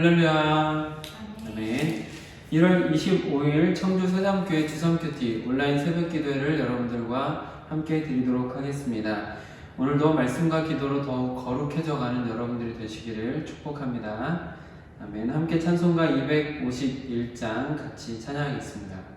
할렐루야. 아멘. 1월 25일 청주 새삼교회 주성큐티 온라인 새벽기도회를 여러분들과 함께 드리도록 하겠습니다. 오늘도 말씀과 기도로 더욱 거룩해져가는 여러분들이 되시기를 축복합니다. 아멘. 함께 찬송가 251장 같이 찬양하겠습니다.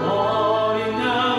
어린 양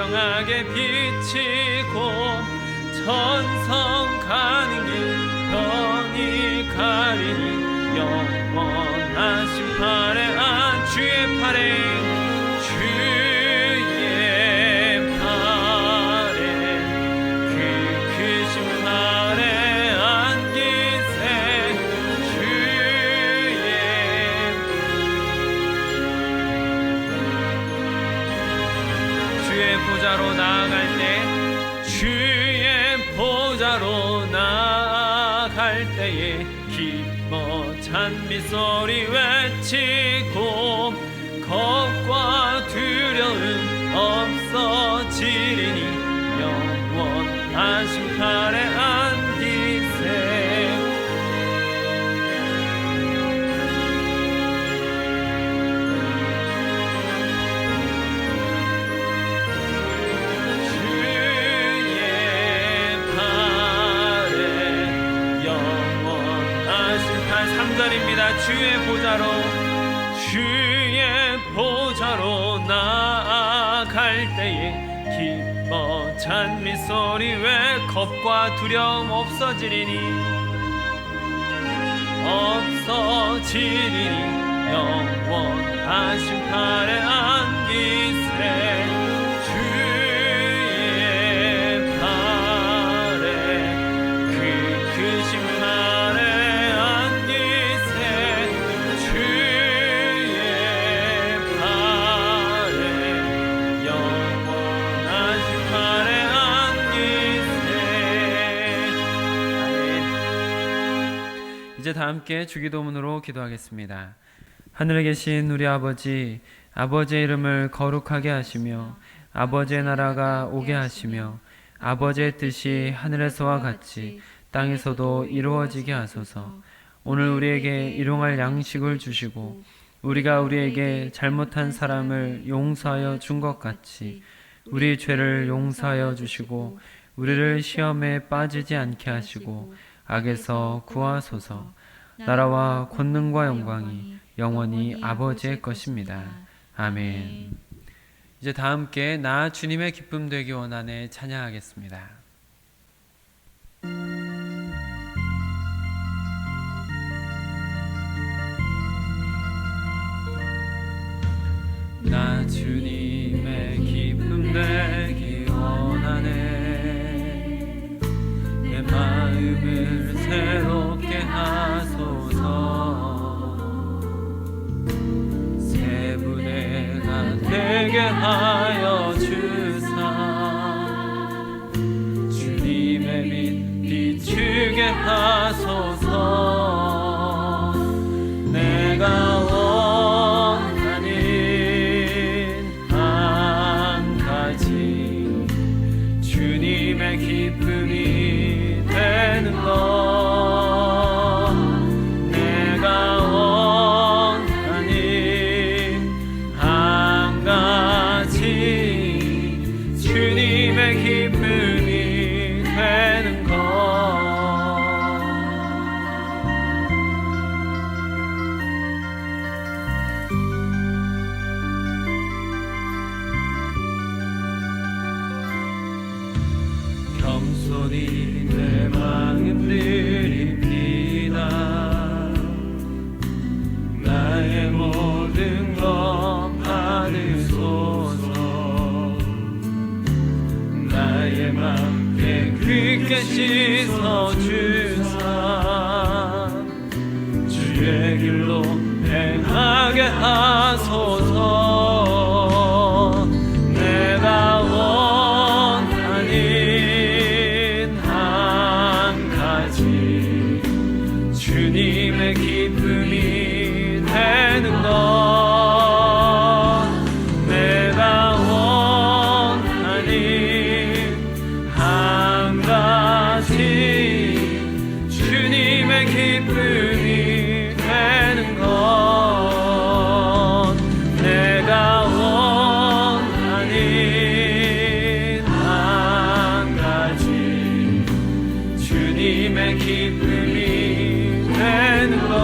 선명하게 비치고 천성 가는 길 편히 가리니 영원하신 팔에 주의 팔에 보좌로 나아갈 때 주의 보좌로 나아갈 때에 기뻐 찬미 소리 외치고 겁과 두려움 없어지리니 영원하신 팔에 안기세. 주의 보좌로 나아갈 때에 기뻐 찬미 소리 왜 겁과 두려움 없어지리니 영원하신 팔에 안기세. 주의 팔에 그 크신 팔에 이제 다 함께 주기도문으로 기도하겠습니다. 하늘에 계신 우리 아버지, 아버지의 이름을 거룩하게 하시며 아버지의 나라가 오게 하시며 아버지의 뜻이 하늘에서와 같이 땅에서도 이루어지게 하소서. 오늘 우리에게 일용할 양식을 주시고 우리가 우리에게 잘못한 사람을 용서하여 준 것 같이 우리 죄를 용서하여 주시고 우리를 시험에 빠지지 않게 하시고 악에서 구하소서. 나라와 권능과 영광이 영원히 아버지의 것입니다. 아멘. 이제 다 함께 나 주님의 기쁨 되기 원하네 찬양하겠습니다. 나 주님의 기쁨 되기 원하네. 내 마음을 새롭게 하소서. 새 부대가 되게 하여 주사 주님의 빛 비추게 하소서. 내가 원하는 한 가지 주님의 기쁨이 되는 것. 내가 원하는 한 가지 주님의 기쁨이 되는 것. 겸손히 내 마음 드립니다. 나의 모든 것 받으소서. 나의 맘 깨끗게 씻어주사 주의 길로 행하게 하소서. 내가 원하는 한 가지 주님의 기쁨이 되는 것. 내가 원하는 한 가지 주님의 기쁨이 되는 것. 내가 원하는 한 가지 주님의 기쁨이 되는 것.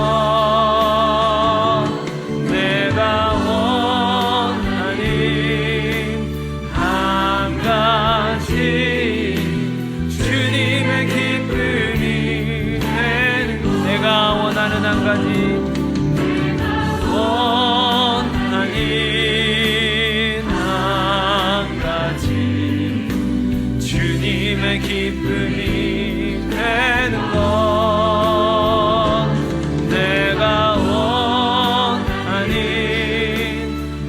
내가 원하는 한 한 가지 원하는 한 가지 주님의 기쁨이 되는 것 내가 원하는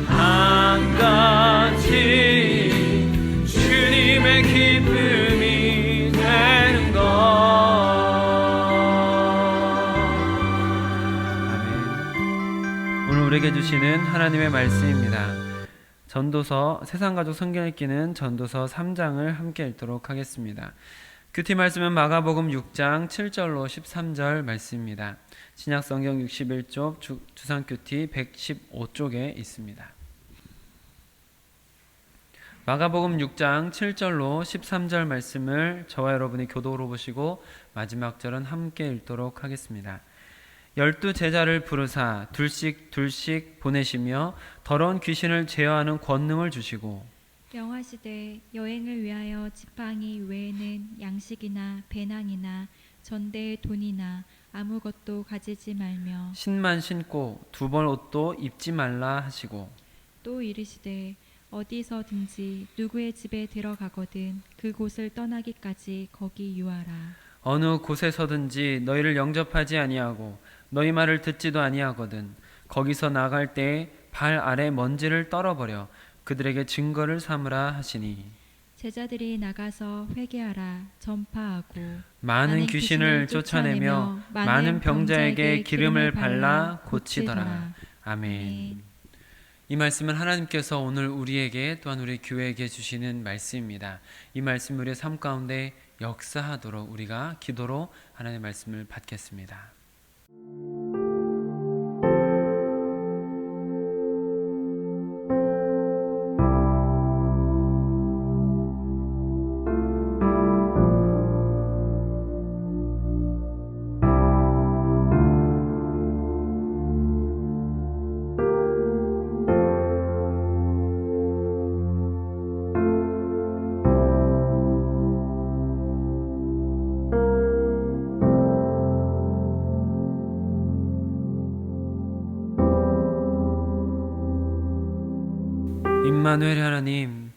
한 가지 주님의 기쁨이 되는 것 오늘 우리에게 주시는 하나님의 말씀입니다. 전도서 세상가족 성경 읽기는 전도서 3장을 함께 읽도록 하겠습니다. 큐티 말씀은 마가복음 6장 7절로 13절 말씀입니다. 신약성경 61쪽 주상큐티 115쪽에 있습니다. 마가복음 6장 7절로 13절 말씀을 저와 여러분이 교독으로 보시고 마지막 절은 함께 읽도록 하겠습니다. 12 제자를 부르사 둘씩 보내시며 더러운 귀신을 제어하는 권능을 주시고 명하시되 여행을 위하여 지팡이 외에는 양식이나 배낭이나 전대의 돈이나 아무것도 가지지 말며 신만 신고 2벌 옷도 입지 말라 하시고 또 이르시되 어디서든지 누구의 집에 들어가거든 그곳을 떠나기까지 거기 유하라. 어느 곳에서든지 너희를 영접하지 아니하고 너희 말을 듣지도 아니하거든 거기서 나갈 때에 발 아래 먼지를 떨어버려 그들에게 증거를 삼으라 하시니 제자들이 나가서 회개하라 전파하고 많은 귀신을 쫓아내며 많은 병자에게 기름을 발라 고치더라. 아멘. 이 말씀은 하나님께서 오늘 우리에게 또한 우리 교회에게 주시는 말씀입니다. 이 말씀 우리의 삶 가운데 역사하도록 우리가 기도로 하나님의 말씀을 받겠습니다. 임마누엘 하나님,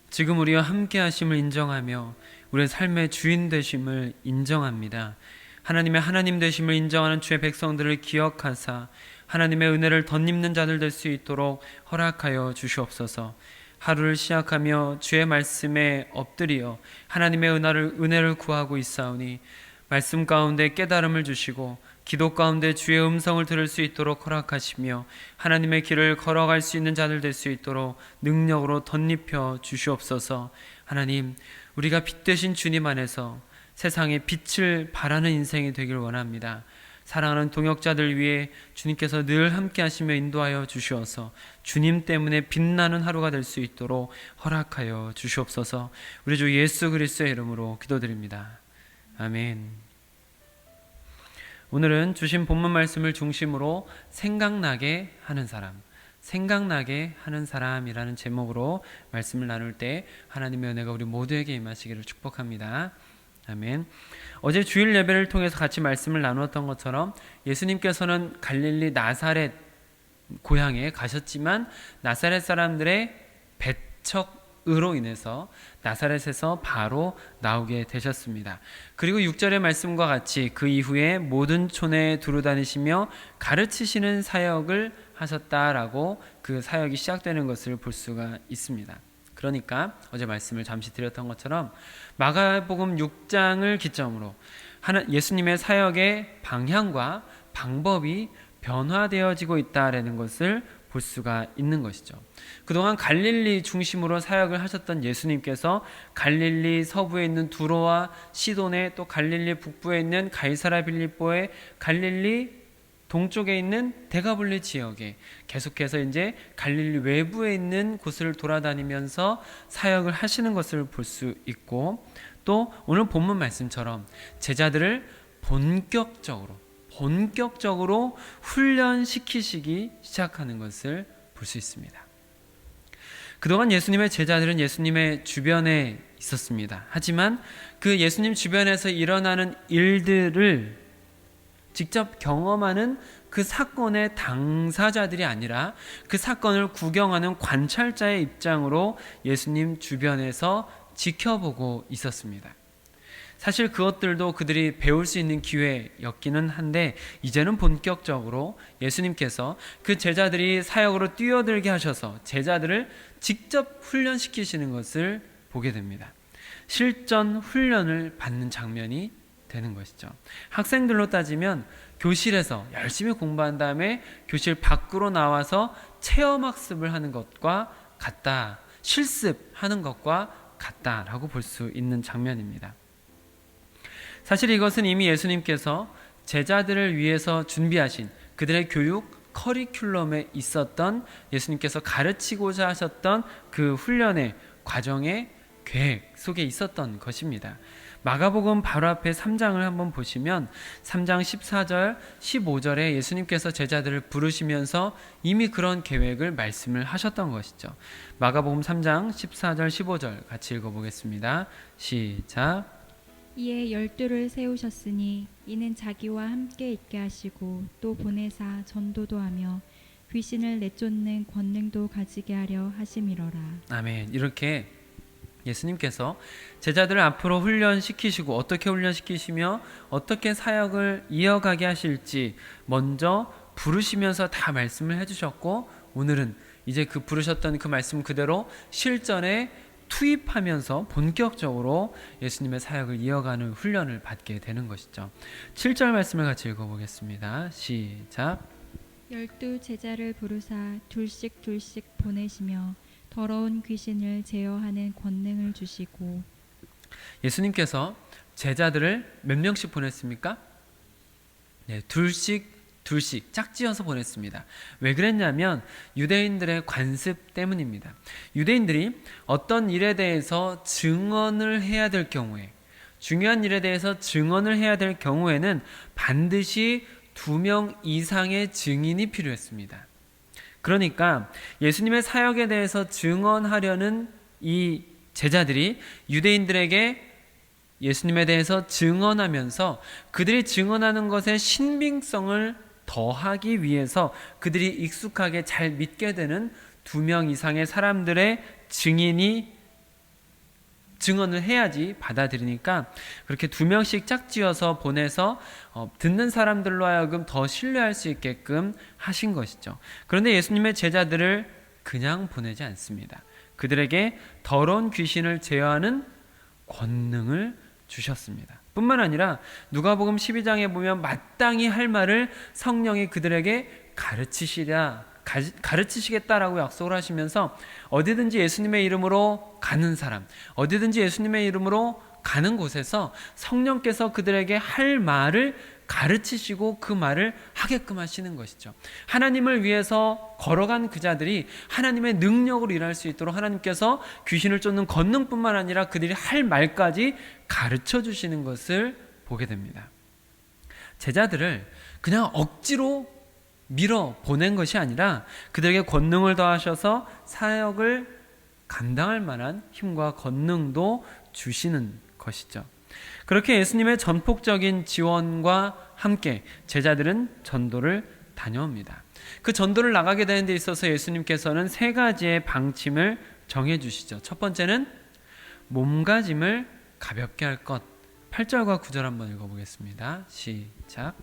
지금 우리와 함께 하심을 인정하며 우리의 삶의 주인 되심을 인정합니다. 하나님의 하나님 되심을 인정하는 주의 백성들을 기억하사 하나님의 은혜를 덧입는 자들 될 수 있도록 허락하여 주시옵소서. 하루를 시작하며 주의 말씀에 엎드려 하나님의 은혜를 구하고 있사오니 말씀 가운데 깨달음을 주시고 기도 가운데 주의 음성을 들을 수 있도록 허락하시며 하나님의 길을 걸어갈 수 있는 자들 될 수 있도록 능력으로 덧입혀 주시옵소서. 하나님, 우리가 빛 되신 주님 안에서 세상에 빛을 발하는 인생이 되길 원합니다. 사랑하는 동역자들 위해 주님께서 늘 함께 하시며 인도하여 주시어서 주님 때문에 빛나는 하루가 될 수 있도록 허락하여 주시옵소서. 우리 주 예수 그리스도의 이름으로 기도드립니다. 아멘. 오늘은 주신 본문 말씀을 중심으로 생각나게 하는 사람이라는 제목으로 말씀을 나눌 때 하나님의 은혜가 우리 모두에게 임하시기를 축복합니다. 아멘. 어제 주일 예배를 통해서 같이 말씀을 나누었던 것처럼 예수님께서는 갈릴리 나사렛 고향에 가셨지만 나사렛 사람들의 배척으로 인해서 나사렛에서 바로 나오게 되셨습니다. 그리고 6절의 말씀과 같이 그 이후에 모든 촌에 두루다니시며 가르치시는 사역을 하셨다라고 그 사역이 시작되는 것을 볼 수가 있습니다. 그러니까 어제 말씀을 잠시 드렸던 것처럼 마가복음 6장을 기점으로 예수님의 사역의 방향과 방법이 변화되어지고 있다라는 것을 볼 수가 있는 것이죠. 그동안 갈릴리 중심으로 사역을 하셨던 예수님께서 갈릴리 서부에 있는 두로와 시돈에 또 갈릴리 북부에 있는 가이사라 빌립보에 갈릴리 동쪽에 있는 데가볼리 지역에 계속해서 이제 갈릴리 외부에 있는 곳을 돌아다니면서 사역을 하시는 것을 볼 수 있고 또 오늘 본문 말씀처럼 제자들을 본격적으로 훈련시키시기 시작하는 것을 볼 수 있습니다. 그동안 예수님의 제자들은 예수님의 주변에 있었습니다. 하지만 그 예수님 주변에서 일어나는 일들을 직접 경험하는 그 사건의 당사자들이 아니라 그 사건을 구경하는 관찰자의 입장으로 예수님 주변에서 지켜보고 있었습니다. 사실 그것들도 그들이 배울 수 있는 기회였기는 한데 이제는 본격적으로 예수님께서 그 제자들이 사역으로 뛰어들게 하셔서 제자들을 직접 훈련시키시는 것을 보게 됩니다. 실전 훈련을 받는 장면이 되는 것이죠. 학생들로 따지면 교실에서 열심히 공부한 다음에 교실 밖으로 나와서 체험학습을 하는 것과 같다, 실습하는 것과 같다라고 볼 수 있는 장면입니다. 사실 이것은 이미 예수님께서 제자들을 위해서 준비하신 그들의 교육 커리큘럼에 있었던 예수님께서 가르치고자 하셨던 그 훈련의 과정의 계획 속에 있었던 것입니다. 마가복음 바로 앞에 3장을 한번 보시면 3장 14절 15절에 예수님께서 제자들을 부르시면서 이미 그런 계획을 말씀을 하셨던 것이죠. 마가복음 3장 14절 15절 같이 읽어보겠습니다. 시작. 이에 12를 세우셨으니 이는 자기와 함께 있게 하시고 또 보내사 전도도 하며 귀신을 내쫓는 권능도 가지게 하려 하심이러라. 아멘. 이렇게 예수님께서 제자들을 앞으로 훈련시키시고 어떻게 훈련시키시며 어떻게 사역을 이어가게 하실지 먼저 부르시면서 다 말씀을 해주셨고, 오늘은 이제 그 부르셨던 그 말씀 그대로 실전에 투입하면서 본격적으로 예수님의 사역을 이어가는 훈련을 받게 되는 것이죠. 7절 말씀을 같이 읽어보겠습니다. 시작. 12 제자를 부르사 둘씩 보내시며 더러운 귀신을 제어하는 권능을 주시고. 예수님께서 제자들을 몇 명씩 보냈습니까? 네, 둘씩 짝지어서 보냈습니다. 왜 그랬냐면 유대인들의 관습 때문입니다. 유대인들이 어떤 일에 대해서 증언을 해야 될 경우에, 중요한 일에 대해서 증언을 해야 될 경우에는 반드시 2명 이상의 증인이 필요했습니다. 그러니까 예수님의 사역에 대해서 증언하려는 이 제자들이 유대인들에게 예수님에 대해서 증언하면서 그들이 증언하는 것의 신빙성을 더하기 위해서 그들이 익숙하게 잘 믿게 되는 2명 이상의 사람들의 증인이 증언을 해야지 받아들이니까 그렇게 2명씩 짝지어서 보내서 듣는 사람들로 하여금 더 신뢰할 수 있게끔 하신 것이죠. 그런데 예수님의 제자들을 그냥 보내지 않습니다. 그들에게 더러운 귀신을 제어하는 권능을 주셨습니다. 뿐만 아니라 누가복음 12장에 보면 마땅히 할 말을 성령이 그들에게 가르치시겠다라고 약속을 하시면서 어디든지 예수님의 이름으로 가는 사람, 어디든지 예수님의 이름으로 가는 곳에서 성령께서 그들에게 할 말을 가르치시고 그 말을 하게끔 하시는 것이죠. 하나님을 위해서 걸어간 그 자들이 하나님의 능력으로 일할 수 있도록 하나님께서 귀신을 쫓는 권능뿐만 아니라 그들이 할 말까지 가르쳐 주시는 것을 보게 됩니다. 제자들을 그냥 억지로 밀어 보낸 것이 아니라 그들에게 권능을 더하셔서 사역을 감당할 만한 힘과 권능도 주시는 것이죠. 그렇게 예수님의 전폭적인 지원과 함께 제자들은 전도를 다녀옵니다. 그 전도를 나가게 되는 데 있어서 예수님께서는 3가지의 방침을 정해주시죠. 첫 번째는 몸가짐을 가볍게 할 것. 8절과 9절 한번 읽어보겠습니다. 시작.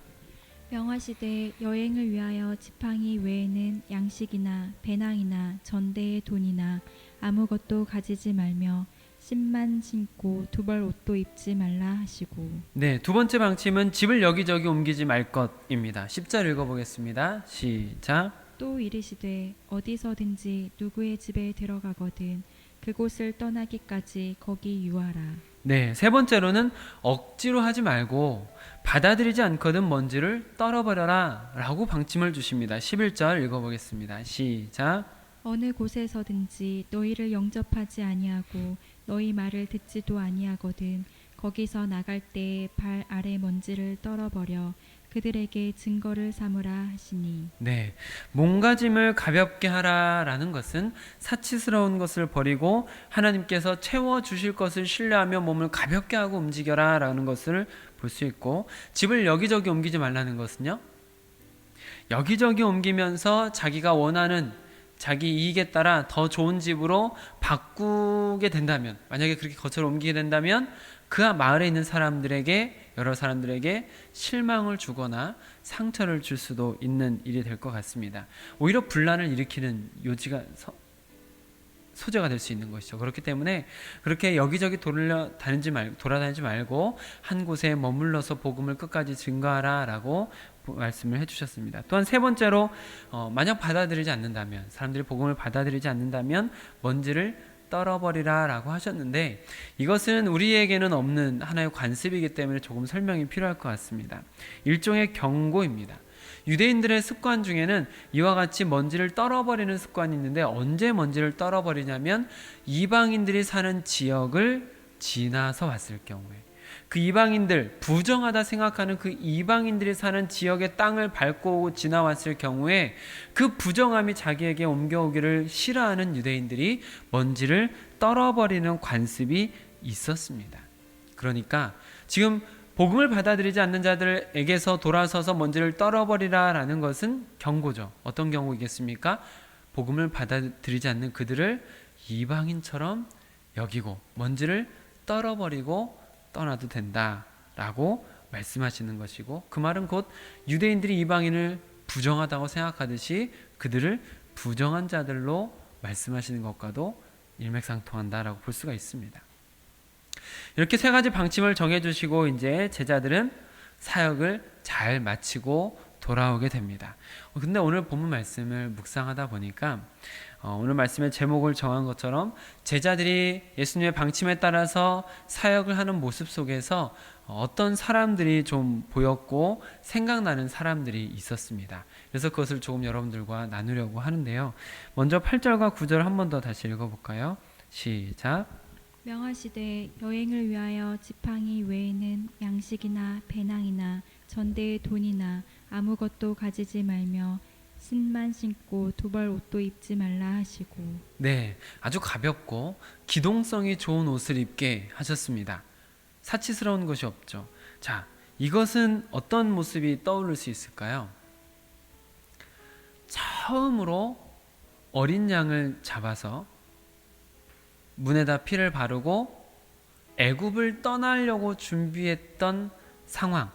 명하시되 여행을 위하여 지팡이 외에는 양식이나 배낭이나 전대의 돈이나 아무것도 가지지 말며 신만 신고 두벌 옷도 입지 말라 하시고. 네, 두 번째 방침은 집을 여기저기 옮기지 말 것입니다. 10절 읽어보겠습니다. 시작. 또 이르시되 어디서든지 누구의 집에 들어가거든 그곳을 떠나기까지 거기 유하라. 네, 세 번째로는 억지로 하지 말고 받아들이지 않거든 먼지를 떨어버려라 라고 방침을 주십니다. 11절 읽어보겠습니다. 시작. 어느 곳에서든지 너희를 영접하지 아니하고 너희 말을 듣지도 아니하거든 거기서 나갈 때에 발 아래 먼지를 떨어버려 그들에게 증거를 삼으라 하시니. 네, 몸가짐을 가볍게 하라라는 것은 사치스러운 것을 버리고 하나님께서 채워주실 것을 신뢰하며 몸을 가볍게 하고 움직여라 라는 것을 볼 수 있고, 집을 여기저기 옮기지 말라는 것은요, 여기저기 옮기면서 자기가 원하는 자기 이익에 따라 더 좋은 집으로 바꾸게 된다면, 만약에 그렇게 거처를 옮기게 된다면 그 마을에 있는 사람들에게, 여러 사람들에게 실망을 주거나 상처를 줄 수도 있는 일이 될 것 같습니다. 오히려 분란을 일으키는 소재가 될 수 있는 것이죠. 그렇기 때문에 그렇게 여기저기 돌아다니지 말고 한 곳에 머물러서 복음을 끝까지 증거하라 라고 말씀을 해주셨습니다. 또한 세 번째로, 만약 받아들이지 않는다면, 사람들이 복음을 받아들이지 않는다면 먼지를 떨어버리라 라고 하셨는데, 이것은 우리에게는 없는 하나의 관습이기 때문에 조금 설명이 필요할 것 같습니다. 일종의 경고입니다. 유대인들의 습관 중에는 이와 같이 먼지를 떨어버리는 습관이 있는데, 언제 먼지를 떨어버리냐면 이방인들이 사는 지역을 지나서 왔을 경우에, 그 이방인들, 부정하다 생각하는 그 이방인들이 사는 지역의 땅을 밟고 지나왔을 경우에 그 부정함이 자기에게 옮겨오기를 싫어하는 유대인들이 먼지를 떨어버리는 관습이 있었습니다. 그러니까 지금 복음을 받아들이지 않는 자들에게서 돌아서서 먼지를 떨어버리라 라는 것은 경고죠. 어떤 경고이겠습니까? 복음을 받아들이지 않는 그들을 이방인처럼 여기고 먼지를 떨어버리고 떠나도 된다라고 말씀하시는 것이고, 그 말은 곧 유대인들이 이방인을 부정하다고 생각하듯이 그들을 부정한 자들로 말씀하시는 것과도 일맥상통한다라고 볼 수가 있습니다. 이렇게 세 가지 방침을 정해주시고 이제 제자들은 사역을 잘 마치고 돌아오게 됩니다. 근데 오늘 본문 말씀을 묵상하다 보니까 오늘 말씀의 제목을 정한 것처럼 제자들이 예수님의 방침에 따라서 사역을 하는 모습 속에서 어떤 사람들이 좀 보였고 생각나는 사람들이 있었습니다. 그래서 그것을 조금 여러분들과 나누려고 하는데요. 먼저 8절과 9절 한 번 더 다시 읽어볼까요? 시작. 명하시되 여행을 위하여 지팡이 외에는 양식이나 배낭이나 전대의 돈이나 아무것도 가지지 말며 신만 신고 두벌 옷도 입지 말라 하시고. 네, 아주 가볍고 기동성이 좋은 옷을 입게 하셨습니다. 사치스러운 것이 없죠. 자, 이것은 어떤 모습이 떠오를 수 있을까요? 처음으로 어린 양을 잡아서 문에다 피를 바르고 애굽을 떠나려고 준비했던 상황,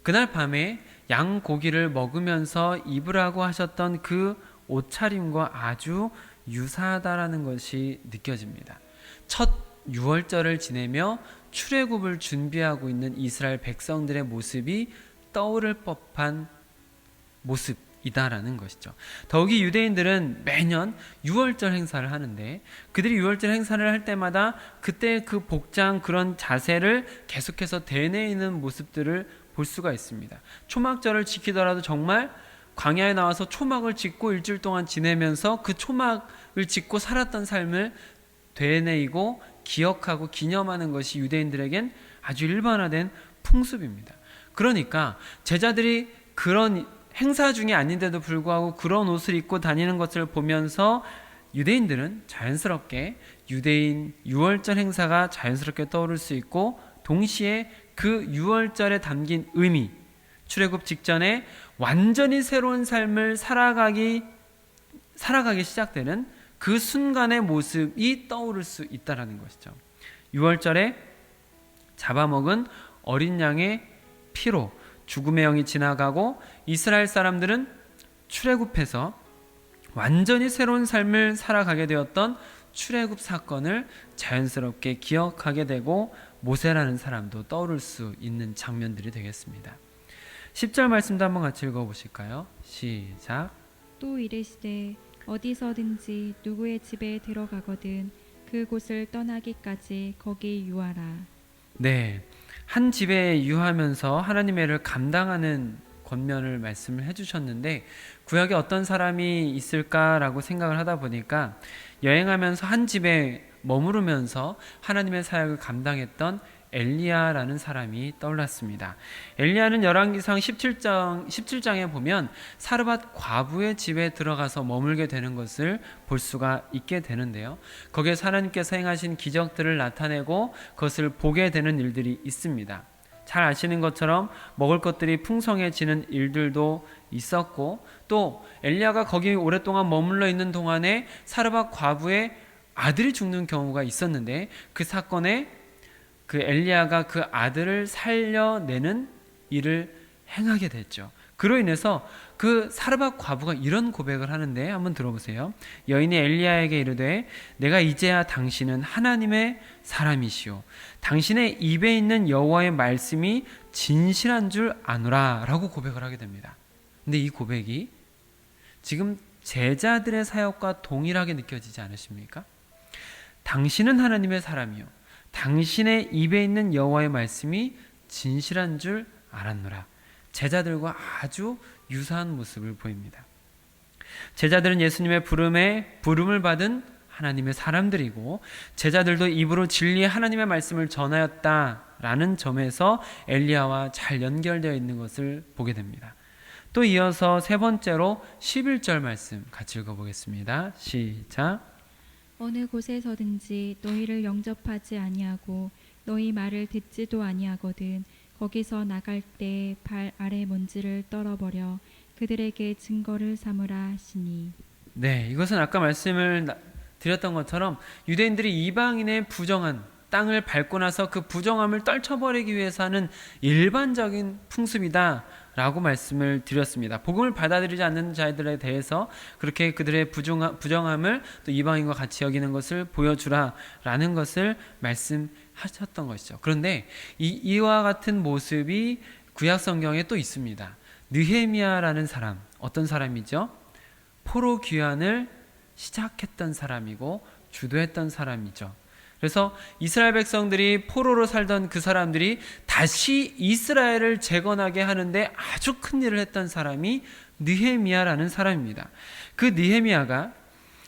그날 밤에 양 고기를 먹으면서 입으라고 하셨던 그 옷차림과 아주 유사하다라는 것이 느껴집니다. 첫 유월절을 지내며 출애굽을 준비하고 있는 이스라엘 백성들의 모습이 떠오를 법한 모습이다라는 것이죠. 더욱이 유대인들은 매년 유월절 행사를 하는데, 그들이 유월절 행사를 할 때마다 그때 그 복장, 그런 자세를 계속해서 되뇌이는 모습들을 볼 수가 있습니다. 초막절을 지키더라도 정말 광야에 나와서 초막을 짓고 일주일 동안 지내면서 그 초막을 짓고 살았던 삶을 되뇌이고 기억하고 기념하는 것이 유대인들에겐 아주 일반화된 풍습입니다. 그러니까 제자들이 그런 행사 중에 아닌데도 불구하고 그런 옷을 입고 다니는 것을 보면서 유대인들은 자연스럽게 유대인 유월절 행사가 자연스럽게 떠오를 수 있고, 동시에 그 유월절에 담긴 의미, 출애굽 직전에 완전히 새로운 삶을 살아가기 시작되는 그 순간의 모습이 떠오를 수 있다는 것이죠. 유월절에 잡아먹은 어린 양의 피로 죽음의 영이 지나가고 이스라엘 사람들은 출애굽해서 완전히 새로운 삶을 살아가게 되었던 출애굽 사건을 자연스럽게 기억하게 되고, 모세라는 사람도 떠오를 수 있는 장면들이 되겠습니다. 10절 말씀도 한번 같이 읽어보실까요? 시작. 또 이르시되 어디서든지 누구의 집에 들어가거든 그곳을 떠나기까지 거기 유하라. 네, 한 집에 유하면서 하나님의 일을 감당하는 권면을 말씀을 해주셨는데, 구약에 어떤 사람이 있을까라고 생각을 하다 보니까 여행하면서 한 집에 머무르면서 하나님의 사역을 감당했던 엘리야라는 사람이 떠올랐습니다. 엘리야는 열왕기상 17장에 보면 사르밧 과부의 집에 들어가서 머물게 되는 것을 볼 수가 있게 되는데요. 거기에 하나님께서 행하신 기적들을 나타내고 그것을 보게 되는 일들이 있습니다. 잘 아시는 것처럼 먹을 것들이 풍성해지는 일들도 있었고, 또 엘리야가 거기 오랫동안 머물러 있는 동안에 사르밧 과부의 아들이 죽는 경우가 있었는데, 그 사건에 그 엘리야가 그 아들을 살려내는 일을 행하게 됐죠. 그로 인해서 그 사르밧 과부가 이런 고백을 하는데, 한번 들어보세요. 여인이 엘리야에게 이르되 내가 이제야 당신은 하나님의 사람이시오, 당신의 입에 있는 여호와의 말씀이 진실한 줄 아노라 라고 고백을 하게 됩니다. 근데 이 고백이 지금 제자들의 사역과 동일하게 느껴지지 않으십니까? 당신은 하나님의 사람이요, 당신의 입에 있는 여호와의 말씀이 진실한 줄 알았노라. 제자들과 아주 유사한 모습을 보입니다. 제자들은 예수님의 부름을 받은 하나님의 사람들이고, 제자들도 입으로 진리의 하나님의 말씀을 전하였다라는 점에서 엘리야와 잘 연결되어 있는 것을 보게 됩니다. 또 이어서 세 번째로 11절 말씀 같이 읽어보겠습니다. 시작. 어느 곳에서든지 너희를 영접하지 아니하고 너희 말을 듣지도 아니하거든 거기서 나갈 때 발 아래 먼지를 떨어버려 그들에게 증거를 삼으라 하시니. 네, 이것은 아까 말씀을 드렸던 것처럼 유대인들이 이방인의 부정한 땅을 밟고 나서 그 부정함을 떨쳐버리기 위해서 하는 일반적인 풍습이다 라고 말씀을 드렸습니다. 복음을 받아들이지 않는 자들에 대해서 그렇게 그들의 부정함을 또 이방인과 같이 여기는 것을 보여주라 라는 것을 말씀하셨던 것이죠. 그런데 이와 같은 모습이 구약 성경에 또 있습니다. 느헤미야라는 사람, 어떤 사람이죠? 포로 귀환을 시작했던 사람이고 주도했던 사람이죠. 그래서 이스라엘 백성들이 포로로 살던 그 사람들이 다시 이스라엘을 재건하게 하는데 아주 큰 일을 했던 사람이 느헤미야라는 사람입니다. 그 느헤미야가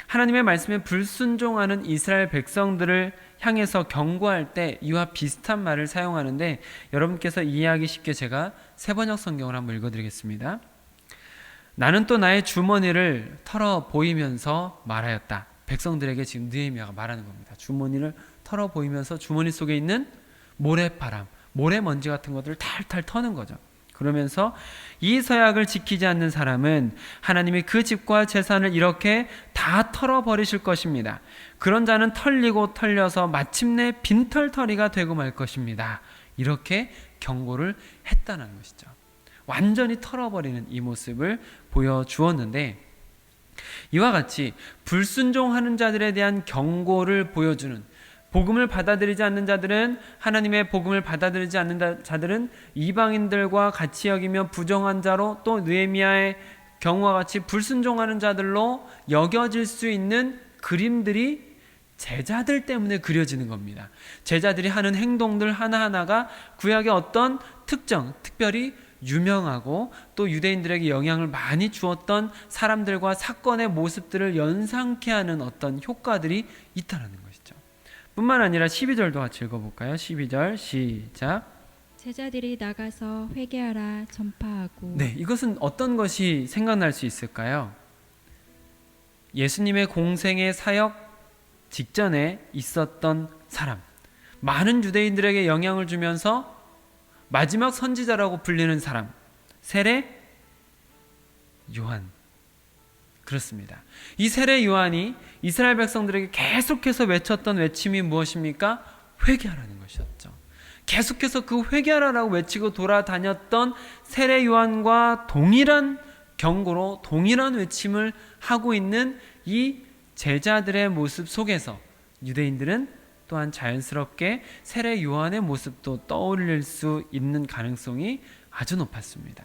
하나님의 말씀에 불순종하는 이스라엘 백성들을 향해서 경고할 때 이와 비슷한 말을 사용하는데, 여러분께서 이해하기 쉽게 제가 세번역 성경을 한번 읽어드리겠습니다. 나는 또 나의 주머니를 털어 보이면서 말하였다. 백성들에게 지금 느헤미야가 말하는 겁니다. 주머니를 털어 보이면서 주머니 속에 있는 모래바람, 모래먼지 같은 것들을 탈탈 터는 거죠. 그러면서 이 서약을 지키지 않는 사람은 하나님이 그 집과 재산을 이렇게 다 털어버리실 것입니다. 그런 자는 털리고 털려서 마침내 빈털터리가 되고 말 것입니다. 이렇게 경고를 했다는 것이죠. 완전히 털어버리는 이 모습을 보여주었는데, 이와 같이 불순종하는 자들에 대한 경고를 보여주는, 복음을 받아들이지 않는 자들은, 하나님의 복음을 받아들이지 않는 자들은 이방인들과 같이 여기며 부정한 자로, 또 느헤미야의 경우와 같이 불순종하는 자들로 여겨질 수 있는 그림들이 제자들 때문에 그려지는 겁니다. 제자들이 하는 행동들 하나하나가 구약의 어떤 특별히 유명하고 또 유대인들에게 영향을 많이 주었던 사람들과 사건의 모습들을 연상케 하는 어떤 효과들이 있다는 것이죠. 뿐만 아니라 12절도 같이 읽어볼까요? 12절 시작. 제자들이 나가서 회개하라 전파하고. 네, 이것은 어떤 것이 생각날 수 있을까요? 예수님의 공생의 사역 직전에 있었던 사람, 많은 유대인들에게 영향을 주면서 마지막 선지자라고 불리는 사람, 세례 요한. 그렇습니다. 이 세례 요한이 이스라엘 백성들에게 계속해서 외쳤던 외침이 무엇입니까? 회개하라는 것이었죠. 계속해서 그 회개하라라고 외치고 돌아다녔던 세례 요한과 동일한 경고로 동일한 외침을 하고 있는 이 제자들의 모습 속에서 유대인들은 또한 자연스럽게 세례 요한의 모습도 떠올릴 수 있는 가능성이 아주 높았습니다.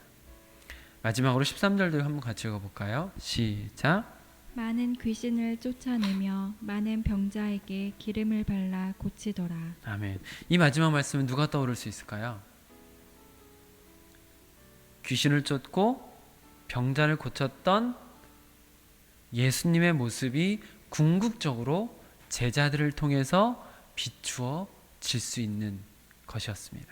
마지막으로 13절도 한번 같이 읽어볼까요? 시작. 많은 귀신을 쫓아내며 많은 병자에게 기름을 발라 고치더라. 아멘. 이 마지막 말씀은 누가 떠오를 수 있을까요? 귀신을 쫓고 병자를 고쳤던 예수님의 모습이 궁극적으로 제자들을 통해서 비추어질 수 있는 것이었습니다.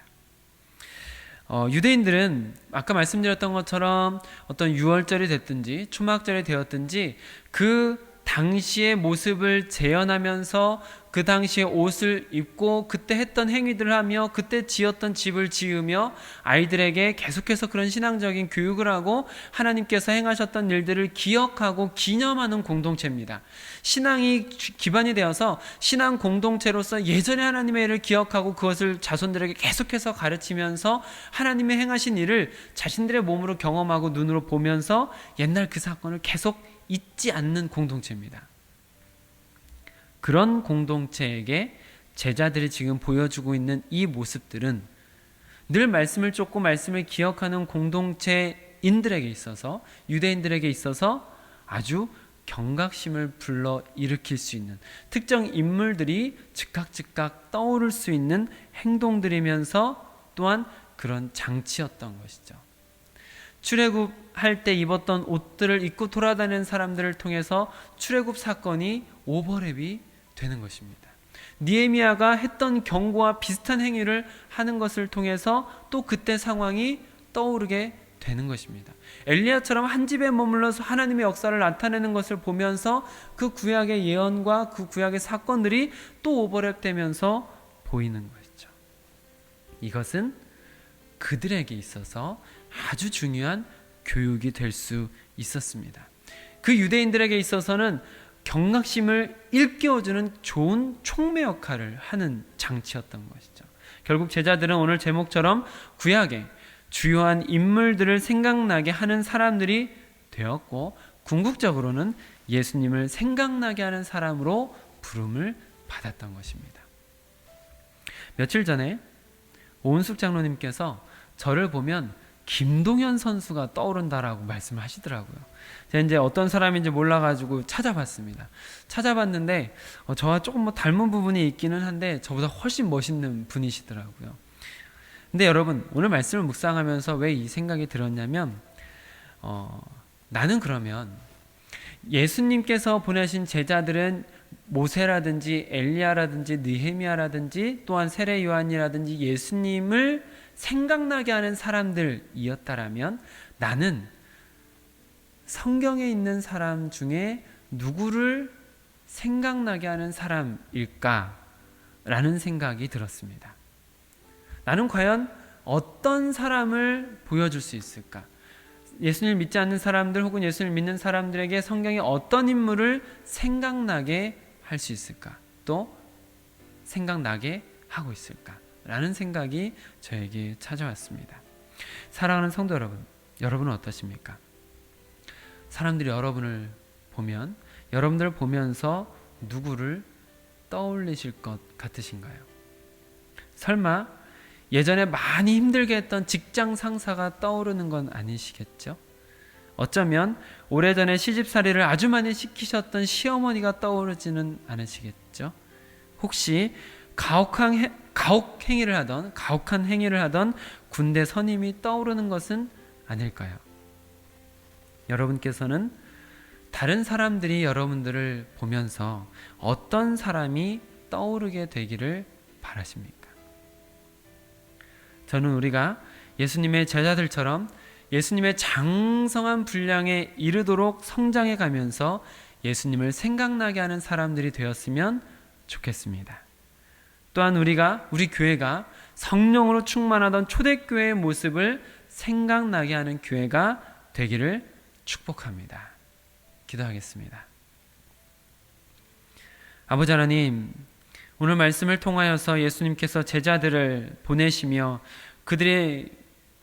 유대인들은 아까 말씀드렸던 것처럼 어떤 유월절이 됐든지 초막절이 되었든지 그 당시의 모습을 재현하면서 그 당시의 옷을 입고 그때 했던 행위들을 하며 그때 지었던 집을 지으며 아이들에게 계속해서 그런 신앙적인 교육을 하고 하나님께서 행하셨던 일들을 기억하고 기념하는 공동체입니다. 신앙이 기반이 되어서 신앙 공동체로서 예전에 하나님의 일을 기억하고 그것을 자손들에게 계속해서 가르치면서 하나님의 행하신 일을 자신들의 몸으로 경험하고 눈으로 보면서 옛날 그 사건을 계속 잊지 않는 공동체입니다. 그런 공동체에게 제자들이 지금 보여주고 있는 이 모습들은 늘 말씀을 쫓고 말씀을 기억하는 공동체인들에게 있어서, 유대인들에게 있어서 아주 경각심을 불러일으킬 수 있는, 특정 인물들이 즉각 떠오를 수 있는 행동들이면서 또한 그런 장치였던 것이죠. 출애굽할 때 입었던 옷들을 입고 돌아다니는 사람들을 통해서 출애굽 사건이 오버랩이 되는 것입니다. 느헤미야가 했던 경고와 비슷한 행위를 하는 것을 통해서 또 그때 상황이 떠오르게 되는 것입니다. 엘리야처럼 한 집에 머물러서 하나님의 역사를 나타내는 것을 보면서 그 구약의 예언과 그 구약의 사건들이 또 오버랩되면서 보이는 것이죠. 이것은 그들에게 있어서 아주 중요한 교육이 될 수 있었습니다. 그 유대인들에게 있어서는 경각심을 일깨워주는 좋은 촉매 역할을 하는 장치였던 것이죠. 결국 제자들은 오늘 제목처럼 구약의 주요한 인물들을 생각나게 하는 사람들이 되었고, 궁극적으로는 예수님을 생각나게 하는 사람으로 부름을 받았던 것입니다. 며칠 전에 오은숙 장로님께서 저를 보면 김동현 선수가 떠오른다라고 말씀을 하시더라고요. 제가 이제 어떤 사람인지 몰라가지고 찾아봤습니다. 찾아봤는데 저와 조금 닮은 부분이 있기는 한데 저보다 훨씬 멋있는 분이시더라고요. 근데 여러분, 오늘 말씀을 묵상하면서 왜 이 생각이 들었냐면 나는 그러면 예수님께서 보내신 제자들은 모세라든지 엘리야라든지 느헤미야라든지 또한 세례 요한이라든지 예수님을 생각나게 하는 사람들이었다라면 나는 성경에 있는 사람 중에 누구를 생각나게 하는 사람일까? 라는 생각이 들었습니다. 나는 과연 어떤 사람을 보여줄 수 있을까? 예수님을 믿지 않는 사람들 혹은 예수님을 믿는 사람들에게 성경에 어떤 인물을 생각나게 할 수 있을까? 또 생각나게 하고 있을까? 라는 생각이 저에게 찾아왔습니다. 사랑하는 성도 여러분, 여러분은 어떠십니까? 사람들이 여러분을 보면, 여러분들을 보면서 누구를 떠올리실 것 같으신가요? 설마 예전에 많이 힘들게 했던 직장 상사가 떠오르는 건 아니시겠죠? 어쩌면 오래전에 시집살이를 아주 많이 시키셨던 시어머니가 떠오르지는 않으시겠죠? 혹시 가혹한 행위를 하던 군대 선임이 떠오르는 것은 아닐까요? 여러분께서는 다른 사람들이 여러분들을 보면서 어떤 사람이 떠오르게 되기를 바라십니까? 저는 우리가 예수님의 제자들처럼 예수님의 장성한 분량에 이르도록 성장해 가면서 예수님을 생각나게 하는 사람들이 되었으면 좋겠습니다. 또한 우리 교회가 성령으로 충만하던 초대교회의 모습을 생각나게 하는 교회가 되기를 축복합니다. 기도하겠습니다. 아버지 하나님, 오늘 말씀을 통하여서 예수님께서 제자들을 보내시며 그들이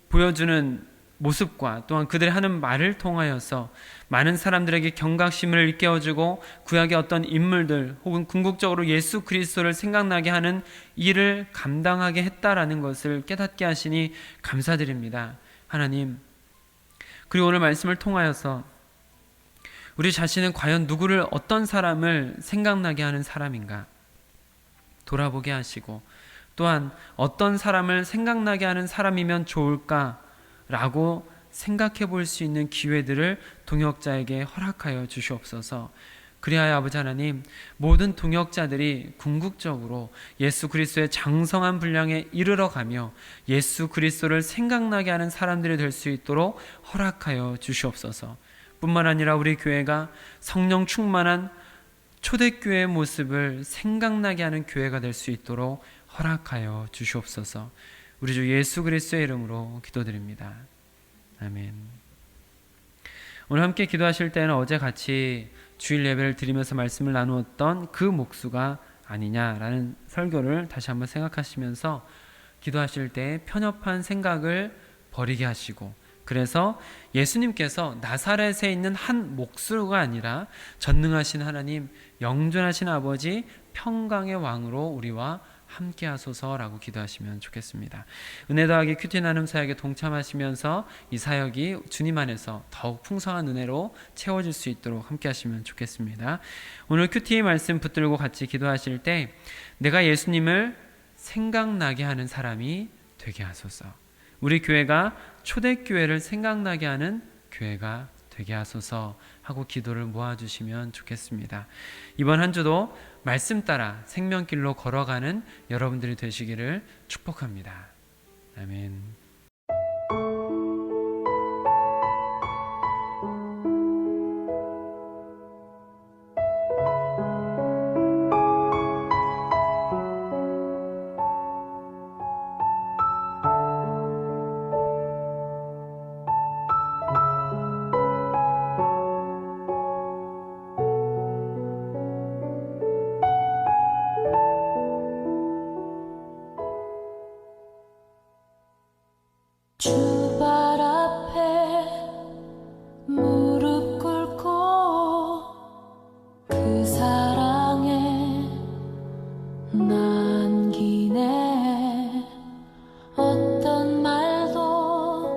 보여주는 모습과 또한 그들이 하는 말을 통하여서 많은 사람들에게 경각심을 일깨워주고 구약의 어떤 인물들 혹은 궁극적으로 예수 그리스도를 생각나게 하는 일을 감당하게 했다라는 것을 깨닫게 하시니 감사드립니다. 하나님, 그리고 오늘 말씀을 통하여서 우리 자신은 과연 누구를, 어떤 사람을 생각나게 하는 사람인가 돌아보게 하시고, 또한 어떤 사람을 생각나게 하는 사람이면 좋을까라고 생각해 볼 수 있는 기회들을 동역자에게 허락하여 주시옵소서. 그리하여 아버지 하나님, 모든 동역자들이 궁극적으로 예수 그리스도의 장성한 분량에 이르러가며 예수 그리스도를 생각나게 하는 사람들이 될 수 있도록 허락하여 주시옵소서. 뿐만 아니라 우리 교회가 성령 충만한 초대교회의 모습을 생각나게 하는 교회가 될 수 있도록 허락하여 주시옵소서. 우리 주 예수 그리스도의 이름으로 기도드립니다. 아멘. 오늘 함께 기도하실 때는 어제 같이 주일 예배를 드리면서 말씀을 나누었던 그 목수가 아니냐라는 설교를 다시 한번 생각하시면서 기도하실 때 편협한 생각을 버리게 하시고, 그래서 예수님께서 나사렛에 있는 한 목수가 아니라 전능하신 하나님, 영존하신 아버지, 평강의 왕으로 우리와 함께 하소서라고 기도하시면 좋겠습니다. 은혜 더하기 큐티 나눔 사역에 동참하시면서 이 사역이 주님 안에서 더욱 풍성한 은혜로 채워질 수 있도록 함께 하시면 좋겠습니다. 오늘 큐티의 말씀 붙들고 같이 기도하실 때 내가 예수님을 생각나게 하는 사람이 되게 하소서. 우리 교회가 초대교회를 생각나게 하는 교회가 되게 하소서 하고 기도를 모아주시면 좋겠습니다. 이번 한 주도 말씀 따라 생명길로 걸어가는 여러분들이 되시기를 축복합니다. 아멘. 주발 앞에 무릎 꿇고 그 사랑에 남기네. 어떤 말도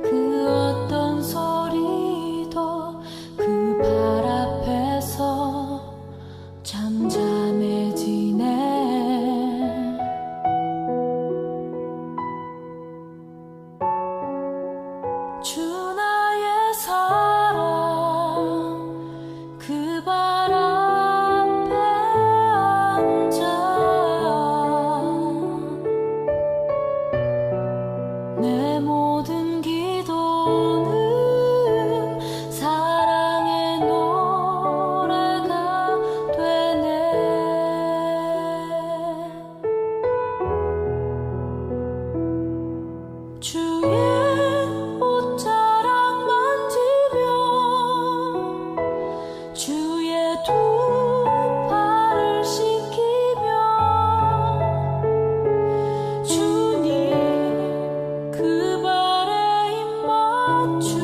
그 어떤 소리도 그 발 앞에서 잠잠해지네. 주 나의 사랑 그 발 앞에 앉아 내 모든 기도는 사랑의 노래가 되네. 주의 옷자락 만지며 주의 두 팔을 씻기며 주님 그 발에 입 맞추